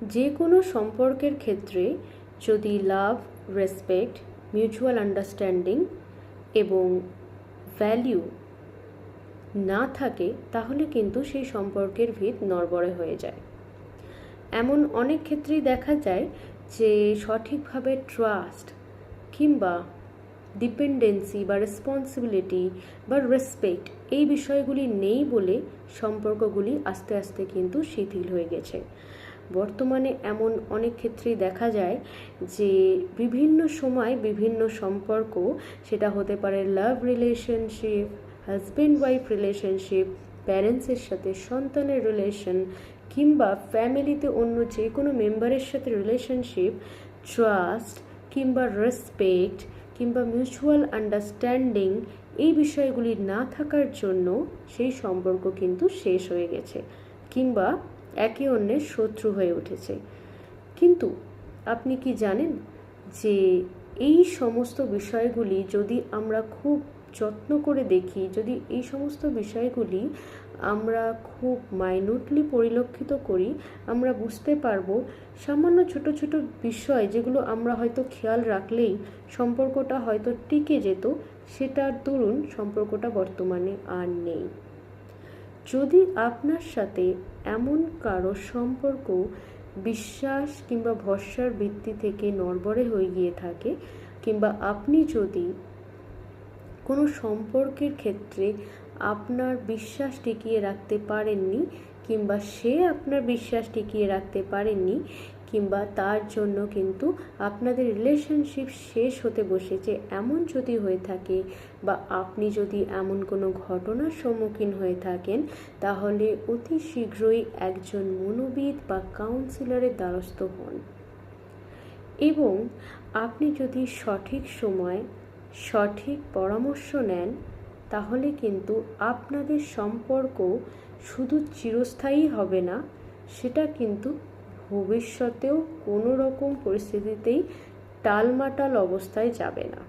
যে কোনো সম্পর্কের ক্ষেত্রে যদি লাভ, রেসপেক্ট, মিউচুয়াল আন্ডারস্ট্যান্ডিং এবং ভ্যালিউ না থাকে তাহলে কিন্তু সেই সম্পর্কের ভিত নড়বড়ে হয়ে যায়। এমন অনেক ক্ষেত্রেই দেখা যায় যে সঠিকভাবে ট্রাস্ট কিংবা ডিপেন্ডেন্সি বা রেসপন্সিবিলিটি বা রেসপেক্ট এই বিষয়গুলি নেই বলে সম্পর্কগুলি আস্তে আস্তে কিন্তু শিথিল হয়ে গেছে। বর্তমানে এমন অনেক ক্ষেত্রেই দেখা যায় যে বিভিন্ন সময় বিভিন্ন সম্পর্ক, সেটা হতে পারে love relationship, husband wife relationship, প্যারেন্টসের সাথে সন্তানের রিলেশন কিংবা ফ্যামিলিতে অন্য যে কোনো মেম্বারের সাথে রিলেশনশিপ, ট্রাস্ট কিংবা রেসপেক্ট কিংবা মিউচুয়াল আন্ডারস্ট্যান্ডিং এই বিষয়গুলি না থাকার জন্য সেই সম্পর্ক কিন্তু শেষ হয়ে গেছে কিংবা একে অন্যের শত্রু হয়ে উঠেছে। কিন্তু আপনি কি জানেন যে এই সমস্ত বিষয়গুলি যদি আমরা খুব যত্ন করে দেখি, যদি এই সমস্ত বিষয়গুলি আমরা খুব মাইনুটলি পরিলক্ষিত করি, আমরা বুঝতে পারবো সামান্য ছোট ছোট বিষয় যেগুলো আমরা হয়তো খেয়াল রাখলেই সম্পর্কটা হয়তো টিকে যেত, সেটার দরুন সম্পর্কটা বর্তমানে আর নেই। যদি আপনার সাথে এমন কারো সম্পর্ক বিশ্বাস কিংবা ভরসার ভিত্তি থেকে নড়বড়ে হয়ে গিয়ে থাকে, কিংবা আপনি যদি কোনো সম্পর্কের ক্ষেত্রে আপনার বিশ্বাস টিকিয়ে রাখতে পারেননি কিংবা সে আপনার বিশ্বাস টিকিয়ে রাখতে পারেননি কিংবা তার জন্য কিন্তু আপনাদের রিলেশনশিপ শেষ হতে বসেছে, এমন যদি হয়ে থাকে বা আপনি যদি এমন কোনো ঘটনার সম্মুখীন হয়ে থাকেন, তাহলে অতি শীঘ্রই একজন মনোবিদ বা কাউন্সিলরের দ্বারস্থ হন। এবং আপনি যদি সঠিক সময় সঠিক পরামর্শ নেন, তাহলে কিন্তু আপনাদের সম্পর্ক শুধু চিরস্থায়ী হবে না, সেটা কিন্তু ভবিষ্যতেও কোনো রকম পরিস্থিতিতেই টালমাটাল অবস্থায় যাবে না।